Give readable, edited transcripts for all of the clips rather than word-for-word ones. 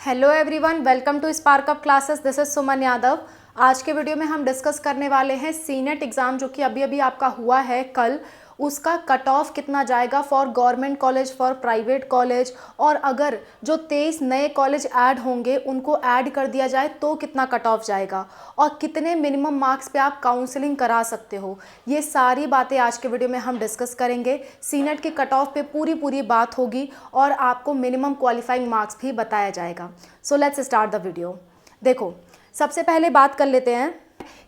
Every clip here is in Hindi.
Hello everyone, welcome to Spark Up classes. This is Suman Yadav. आज के वीडियो में हम डिस्कस करने वाले हैं सीनेट एग्ज़ाम जो कि अभी अभी आपका हुआ है कल, उसका कट ऑफ कितना जाएगा for government college, for private college, और अगर जो 23 नए कॉलेज ऐड होंगे उनको ऐड कर दिया जाए तो कितना कट ऑफ जाएगा, और कितने मिनिमम मार्क्स पे आप काउंसलिंग करा सकते हो। ये सारी बातें आज के वीडियो में हम डिस्कस करेंगे। सीनेट के कट ऑफ पे पूरी बात होगी और आपको मिनिमम क्वालिफाइंग मार्क्स भी बताया जाएगा। So let's start the video. देखो, सबसे पहले बात कर लेते हैं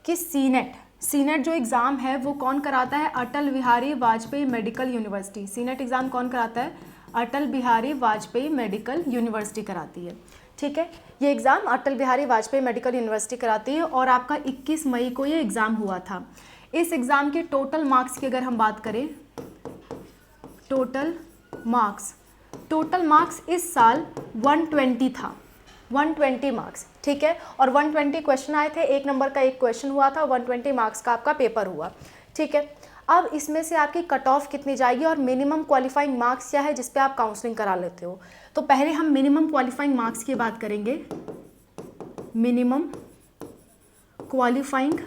कि सीनेट जो एग्ज़ाम है वो कौन कराता है? Atal Bihari Vajpayee medical university. Senate exam कौन कराता है? अटल बिहारी वाजपेयी मेडिकल यूनिवर्सिटी कराती है। ठीक है, ये exam Atal Bihari Vajpayee medical university कराती है और आपका 21 मई को ये एग्ज़ाम हुआ था। इस एग्ज़ाम के टोटल मार्क्स की अगर हम बात करें, टोटल मार्क्स इस साल 120 था, 120 मार्क्स। ठीक है, और 120 क्वेश्चन आए थे, एक नंबर का एक क्वेश्चन हुआ था, 120 मार्क्स का आपका पेपर हुआ। ठीक है, अब इसमें से आपकी कट ऑफ कितनी जाएगी और मिनिमम क्वालिफाइंग मार्क्स क्या है जिस पे आप काउंसलिंग करा लेते हो। तो पहले हम मिनिमम क्वालिफाइंग मार्क्स की बात करेंगे। मिनिमम क्वालिफाइंग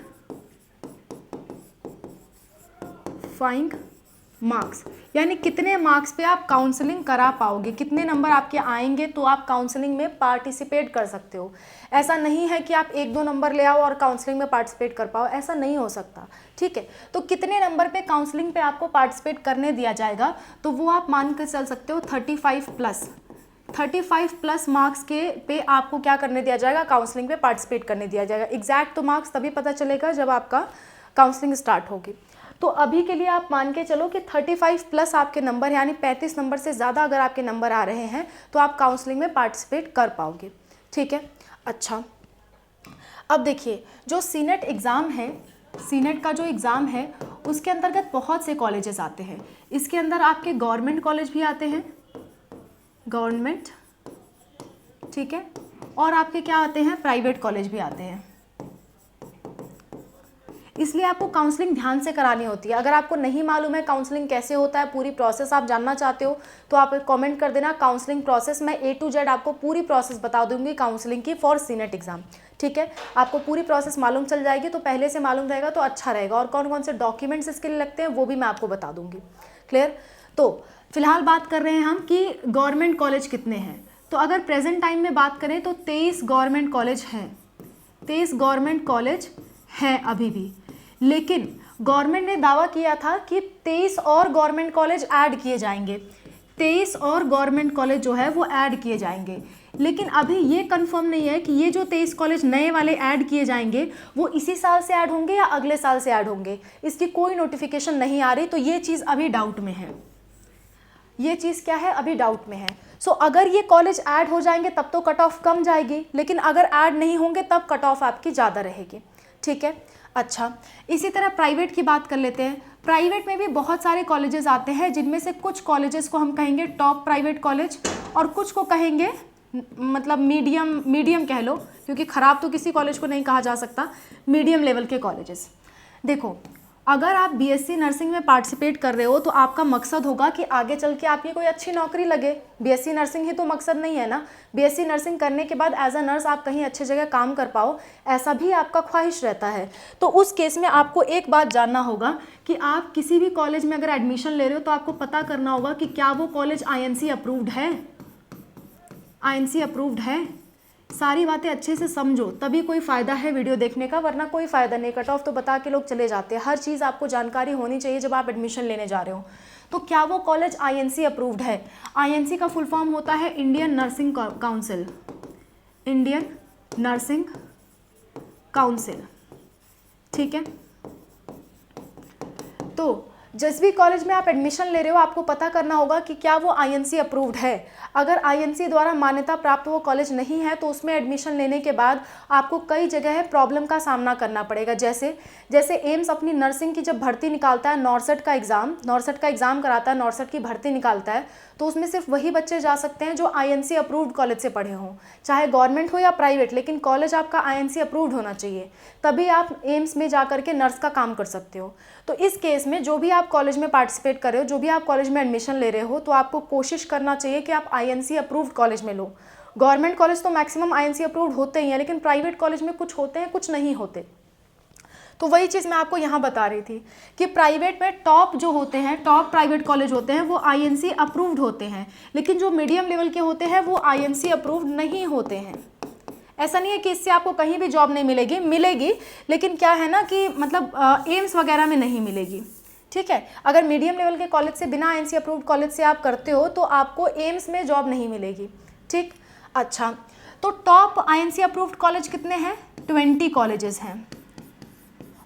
मार्क्स यानी कितने मार्क्स पे आप काउंसलिंग करा पाओगे, कितने नंबर आपके आएंगे तो आप काउंसलिंग में पार्टिसिपेट कर सकते हो। ऐसा नहीं है कि आप 1-2 नंबर ले आओ और काउंसलिंग में पार्टिसिपेट कर पाओ, ऐसा नहीं हो सकता। ठीक है, तो कितने नंबर पे काउंसलिंग पे आपको पार्टिसिपेट करने दिया जाएगा, तो वो आप मान कर चल सकते हो 35 प्लस मार्क्स के पे आपको क्या करने दिया जाएगा? काउंसलिंग पे पार्टिसिपेट करने दिया जाएगा। एग्जैक्ट तो मार्क्स तभी पता चलेगा जब आपका काउंसलिंग स्टार्ट होगी। तो अभी के लिए आप मान के चलो कि 35 प्लस आपके नंबर, यानी 35 नंबर से ज़्यादा अगर आपके नंबर आ रहे हैं तो आप काउंसलिंग में पार्टिसिपेट कर पाओगे। ठीक है, अच्छा, अब देखिए, जो सीनेट एग्ज़ाम है, सीनेट का जो एग्ज़ाम है उसके अंतर्गत बहुत से कॉलेजेस आते हैं। इसके अंदर आपके गवर्नमेंट कॉलेज भी आते हैं, गवर्नमेंट, ठीक है, और आपके क्या आते हैं? प्राइवेट कॉलेज भी आते हैं। इसलिए आपको काउंसलिंग ध्यान से करानी होती है। अगर आपको नहीं मालूम है काउंसलिंग कैसे होता है, पूरी प्रोसेस आप जानना चाहते हो तो आप कमेंट कर देना काउंसलिंग प्रोसेस। मैं A to Z आपको पूरी प्रोसेस बता दूंगी काउंसलिंग की फॉर सीनेट एग्जाम। ठीक है, आपको पूरी प्रोसेस मालूम चल जाएगी, तो पहले से मालूम रहेगा तो अच्छा रहेगा, और कौन कौन से डॉक्यूमेंट्स इसके लिए लगते हैं वो भी मैं आपको बता दूंगी। क्लियर? तो फिलहाल बात कर रहे हैं हम कि गवर्नमेंट कॉलेज कितने हैं। तो अगर प्रेजेंट टाइम में बात करें तो 23 गवर्नमेंट कॉलेज हैं, 23 गवर्नमेंट कॉलेज हैं अभी भी। लेकिन गवर्नमेंट ने दावा किया था कि 23 और गवर्नमेंट कॉलेज ऐड किए जाएंगे, 23 और गवर्नमेंट कॉलेज जो है वो ऐड किए जाएंगे। लेकिन अभी ये कंफर्म नहीं है कि ये जो 23 कॉलेज नए वाले ऐड किए जाएंगे वो इसी साल से ऐड होंगे या अगले साल से ऐड होंगे, इसकी कोई नोटिफिकेशन नहीं आ रही। तो ये चीज़ अभी डाउट में है, ये चीज़ क्या है? अभी डाउट में है। सो अगर ये कॉलेज ऐड हो जाएंगे तब तो कट ऑफ कम जाएगी, लेकिन अगर ऐड नहीं होंगे तब कट ऑफ आपकी ज़्यादा रहेगी। ठीक है, अच्छा, इसी तरह प्राइवेट की बात कर लेते हैं। प्राइवेट में भी बहुत सारे कॉलेजेस आते हैं, जिनमें से कुछ कॉलेजेस को हम कहेंगे टॉप प्राइवेट कॉलेज और कुछ को कहेंगे मतलब मीडियम कह लो, क्योंकि ख़राब तो किसी कॉलेज को नहीं कहा जा सकता, मीडियम लेवल के कॉलेजेस। देखो, अगर आप बीएससी नर्सिंग में पार्टिसिपेट कर रहे हो तो आपका मकसद होगा कि आगे चल के आपकी कोई अच्छी नौकरी लगे। बीएससी नर्सिंग ही तो मकसद नहीं है ना। बीएससी नर्सिंग करने के बाद एज अ नर्स आप कहीं अच्छी जगह काम कर पाओ, ऐसा भी आपका ख्वाहिश रहता है। तो उस केस में आपको एक बात जानना होगा कि आप किसी भी कॉलेज में अगर एडमिशन ले रहे हो तो आपको पता करना होगा कि क्या वो कॉलेज INC अप्रूव्ड है, INC अप्रूव्ड है। सारी बातें अच्छे से समझो तभी कोई फ़ायदा है वीडियो देखने का, वरना कोई फ़ायदा नहीं। कट ऑफ तो बता के लोग चले जाते हैं। हर चीज़ आपको जानकारी होनी चाहिए जब आप एडमिशन लेने जा रहे हो। तो क्या वो कॉलेज INC अप्रूव्ड है? INC का फुल फॉर्म होता है Indian nursing council, Indian nursing council. ठीक है, तो जिस भी कॉलेज में आप एडमिशन ले रहे हो आपको पता करना होगा कि क्या वो INC अप्रूव्ड है। अगर INC द्वारा मान्यता प्राप्त वो कॉलेज नहीं है तो उसमें एडमिशन लेने के बाद आपको कई जगह प्रॉब्लम का सामना करना पड़ेगा। जैसे एम्स अपनी नर्सिंग की जब भर्ती निकालता है, नॉर्सेट का एग्ज़ाम कराता है, नॉर्सेट की भर्ती निकालता है, तो उसमें सिर्फ वही बच्चे जा सकते हैं जो INC अप्रूव्ड कॉलेज से पढ़े हों, चाहे गवर्नमेंट हो या प्राइवेट, लेकिन कॉलेज आपका INC अप्रूव्ड होना चाहिए, तभी आप एम्स में जा करके नर्स का काम कर सकते हो। तो इस केस में जो भी आप कॉलेज में पार्टिसिपेट कर रहे हो, जो भी आप कॉलेज में एडमिशन ले रहे हो, तो आपको कोशिश करना चाहिए कि आप INC अप्रूव्ड कॉलेज में लो। गवर्नमेंट कॉलेज तो मैक्सिमम आईएनसी अप्रूव्ड होते ही हैं, लेकिन प्राइवेट कॉलेज में कुछ होते हैं कुछ नहीं होते। तो वही चीज़ मैं आपको यहाँ बता रही थी कि प्राइवेट में टॉप जो होते हैं, टॉप प्राइवेट कॉलेज होते हैं वो आईएनसी अप्रूव्ड होते हैं, लेकिन जो मीडियम लेवल के होते हैं वो आईएनसी अप्रूव्ड नहीं होते हैं। ऐसा नहीं है कि इससे आपको कहीं भी जॉब नहीं मिलेगी, मिलेगी, लेकिन क्या है ना कि मतलब एम्स वगैरह में नहीं मिलेगी। ठीक है, अगर मीडियम लेवल के कॉलेज से, बिना आईएनसी अप्रूव्ड कॉलेज से आप करते हो तो आपको एम्स में जॉब नहीं मिलेगी। ठीक, अच्छा, तो टॉप आईएनसी अप्रूव्ड कॉलेज कितने हैं? 20 कॉलेजेस हैं,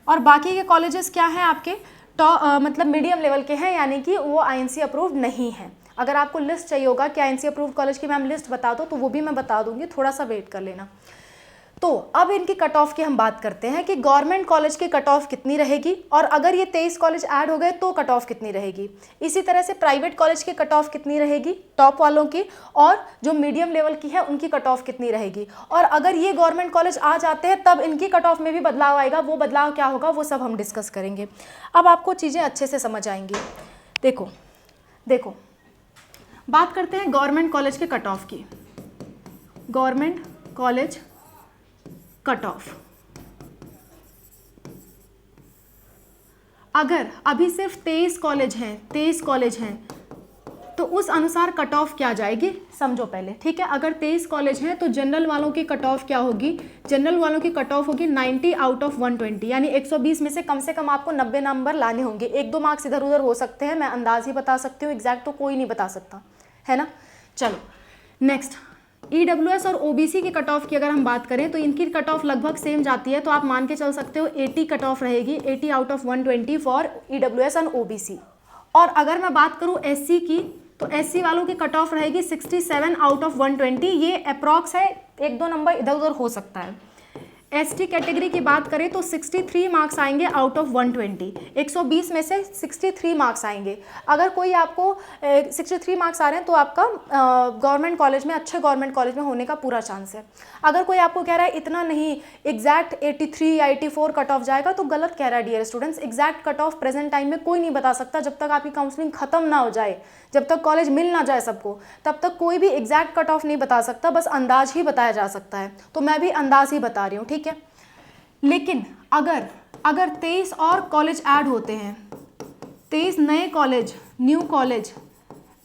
और बाकी के कॉलेजेस क्या हैं आपके मतलब मीडियम लेवल के हैं, यानी कि वो आईएनसी अप्रूव्ड नहीं है। अगर आपको लिस्ट चाहिए होगा कि आईएनसी अप्रूव्ड कॉलेज की मैम लिस्ट बता दो, तो वो भी मैं बता दूंगी, थोड़ा सा वेट कर लेना। तो अब इनकी कट ऑफ की हम बात करते हैं कि गवर्नमेंट कॉलेज की कट ऑफ कितनी रहेगी, और अगर ये 23 कॉलेज ऐड हो गए तो कट ऑफ कितनी रहेगी। इसी तरह से प्राइवेट कॉलेज की कट ऑफ कितनी रहेगी टॉप वालों की, और जो मीडियम लेवल की है उनकी कट ऑफ कितनी रहेगी। और अगर ये गवर्नमेंट कॉलेज आ जाते हैं तब इनकी कट ऑफ में भी बदलाव आएगा। वो बदलाव क्या होगा वो सब हम डिस्कस करेंगे। अब आपको चीज़ें अच्छे से समझ आएंगी। देखो बात करते हैं गवर्नमेंट कॉलेज के कट ऑफ की। गवर्नमेंट कॉलेज कट ऑफ, अगर अभी सिर्फ 23 कॉलेज हैं तो उस अनुसार कट ऑफ क्या जाएगी समझो पहले। ठीक है, अगर 23 कॉलेज हैं तो जनरल वालों की कट ऑफ क्या होगी? जनरल वालों की कट ऑफ होगी 90 आउट ऑफ 120, यानी 120 में से कम आपको 90 नंबर लाने होंगे। 1-2 मार्क्स इधर उधर हो सकते हैं, मैं अंदाज ही बता सकती हूँ, एग्जैक्ट तो कोई नहीं बता सकता, है ना। चलो नेक्स्ट, ईडब्ल्यूएस और ओबीसी की कट ऑफ की अगर हम बात करें तो इनकी कट ऑफ लगभग सेम जाती है, तो आप मान के चल सकते हो 80 कट ऑफ रहेगी, 80 out of 120 for EWS and OBC. और अगर मैं बात करूं एससी की, तो एससी वालों की कट ऑफ रहेगी 67 आउट ऑफ 120, ये अप्रॉक्स है, 1-2 नंबर इधर उधर हो सकता है। एसटी कैटेगरी की बात करें तो 63 मार्क्स आएंगे आउट ऑफ 120, 120 में से 63 मार्क्स आएंगे। अगर कोई आपको 63 मार्क्स आ रहे हैं तो आपका गवर्नमेंट कॉलेज में, अच्छे गवर्नमेंट कॉलेज में होने का पूरा चांस है। अगर कोई आपको कह रहा है इतना नहीं, एग्जैक्ट 83 या 84 कट ऑफ जाएगा, तो गलत कह रहा है dear students. Exact cut off present time में कोई नहीं बता सकता, जब तक आपकी काउंसलिंग खत्म ना हो जाए, जब तक कॉलेज मिल ना जाए सबको, तब तक कोई भी एग्जैक्ट कट ऑफ नहीं बता सकता, बस अंदाज ही बताया जा सकता है। तो मैं भी अंदाज ही बता रही हूँ, ठीक है। लेकिन अगर 23 और कॉलेज ऐड होते हैं, 23 नए कॉलेज, न्यू कॉलेज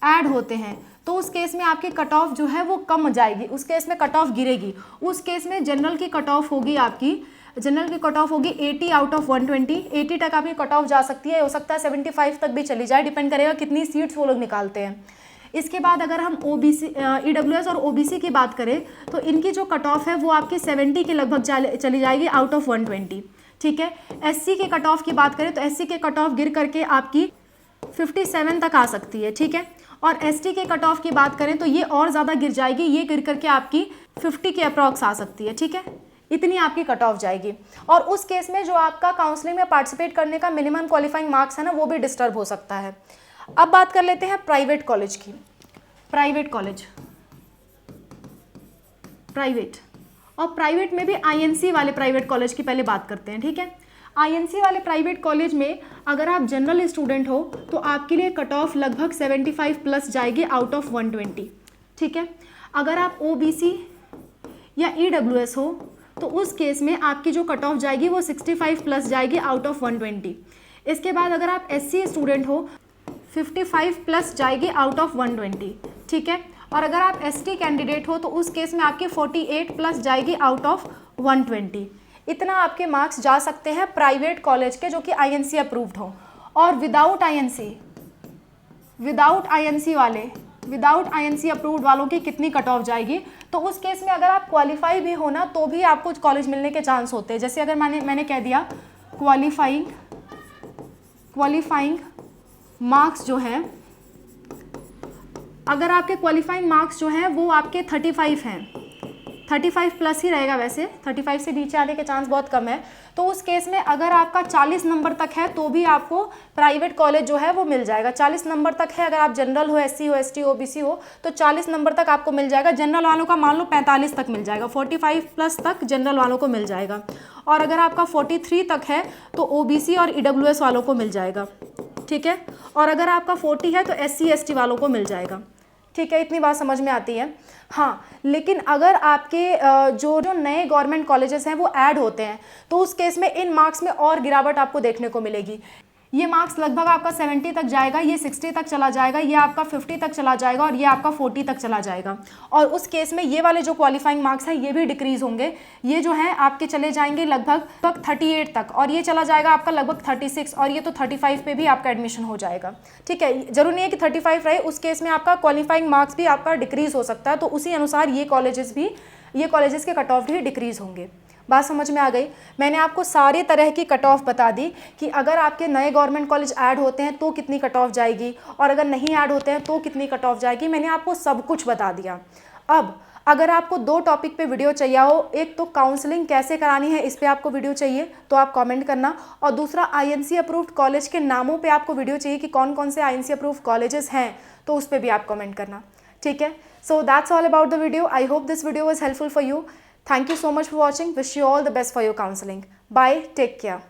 ऐड होते हैं, तो उस केस में आपकी कट ऑफ जो है वो कम जाएगी, उस केस में कट ऑफ गिरेगी। उस केस में जनरल की कट ऑफ होगी आपकी, जनरल की कट ऑफ होगी 80 आउट ऑफ 120, 80 तक आपकी कट ऑफ जा सकती है, हो सकता है 75 तक भी चली जाए, डिपेंड करेगा कितनी सीट्स वो लोग निकालते हैं। इसके बाद अगर हम ओबीसी, ईडब्ल्यूएस और ओबीसी की बात करें तो इनकी जो कट ऑफ है वो आपकी 70 के लगभग चली जाएगी आउट ऑफ 120, ठीक है। एससी के कट ऑफ की बात करें तो एससी के कट ऑफ गिर करके आपकी 57 तक आ सकती है, ठीक है। और एसटी के कट ऑफ की बात करें तो ये और ज़्यादा गिर जाएगी, ये गिर करके आपकी 50 के अप्रॉक्स आ सकती है, ठीक है। इतनी आपकी कट ऑफ जाएगी। और उस केस में जो आपका काउंसलिंग में पार्टिसिपेट करने का मिनिमम क्वालिफाइंग मार्क्स है ना, वो भी डिस्टर्ब हो सकता है। अब बात कर लेते हैं प्राइवेट कॉलेज की। प्राइवेट कॉलेज, प्राइवेट, और प्राइवेट में भी आईएनसी वाले प्राइवेट कॉलेज की पहले बात करते हैं, ठीक है। आईएनसी वाले प्राइवेट कॉलेज में अगर आप जनरल स्टूडेंट हो तो आपके लिए कट ऑफ लगभग 75 प्लस जाएगी आउट ऑफ 120, ठीक है। अगर आप ओबीसी या ईडब्ल्यूएस हो तो उस केस में आपकी जो कट ऑफ जाएगी वो 65 प्लस जाएगी आउट ऑफ 120। इसके बाद अगर आप एससी स्टूडेंट हो 55 प्लस जाएगी आउट ऑफ 120, ठीक है। और अगर आप एसटी कैंडिडेट हो तो उस केस में आपकी 48 प्लस जाएगी आउट ऑफ 120। इतना आपके मार्क्स जा सकते हैं प्राइवेट कॉलेज के जो कि आईएनसी अप्रूव्ड हो। और विदाउट आईएनसी अप्रूव्ड वालों की कितनी कट ऑफ जाएगी, तो उस केस में अगर आप क्वालिफाई भी हो ना तो भी आपको कॉलेज मिलने के चांस होते हैं। जैसे अगर मैंने कह दिया क्वालिफाइंग मार्क्स जो है, अगर आपके क्वालिफाइंग मार्क्स जो हैं वो आपके 35 हैं, 35 प्लस ही रहेगा, वैसे 35 से नीचे आने के चांस बहुत कम है। तो उस केस में अगर आपका 40 नंबर तक है तो भी आपको प्राइवेट कॉलेज जो है वो मिल जाएगा। 40 नंबर तक है, अगर आप जनरल हो, एससी हो, एसटी, ओबीसी हो तो 40 नंबर तक आपको मिल जाएगा। जनरल वालों का मान लो 45 तक मिल जाएगा, 45 प्लस तक जनरल वालों को मिल जाएगा। और अगर आपका 43 तक है तो ओबीसी और ईडब्ल्यूएस वालों को मिल जाएगा, ठीक है। और अगर आपका 40 है तो एससी एसटी वालों को मिल जाएगा, ठीक है, इतनी बात समझ में आती है। हाँ, लेकिन अगर आपके जो नए गवर्नमेंट कॉलेजेस हैं वो ऐड होते हैं तो उस केस में इन मार्क्स में और गिरावट आपको देखने को मिलेगी। ये मार्क्स लगभग आपका 70 तक जाएगा, ये 60 तक चला जाएगा, ये आपका 50 तक चला जाएगा और ये आपका 40 तक चला जाएगा। और उस केस में ये वाले जो क्वालिफाइंग मार्क्स हैं ये भी डिक्रीज होंगे। ये जो है आपके चले जाएंगे लगभग 38 तक और ये चला जाएगा आपका लगभग 36 और ये तो 35 पे भी आपका एडमिशन हो जाएगा। ठीक है, जरूरी नहीं है कि 35 रहे, उस केस में आपका क्वालिफाइंग मार्क्स भी आपका डिक्रीज हो सकता है, तो उसी अनुसार ये कॉलेजेस के कट ऑफ भी डिक्रीज होंगे। बात समझ में आ गई। मैंने आपको सारे तरह की कट ऑफ बता दी कि अगर आपके नए गवर्नमेंट कॉलेज ऐड होते हैं तो कितनी कट ऑफ जाएगी और अगर नहीं ऐड होते हैं तो कितनी कट ऑफ जाएगी। मैंने आपको सब कुछ बता दिया। अब अगर आपको 2 टॉपिक पे वीडियो चाहिए हो, एक तो काउंसलिंग कैसे करानी है इस पे आपको वीडियो चाहिए तो आप कमेंट करना, और दूसरा आईएनसी अप्रूव्ड कॉलेज के नामों पे आपको वीडियो चाहिए कि कौन कौन से आईएनसी अप्रूव्ड कॉलेजेस हैं, तो उस पर भी आप कमेंट करना। ठीक है, so that's all about the video. I hope this video was helpful for you. Thank you so much for watching. Wish you all the best for your counseling. Bye. Take care.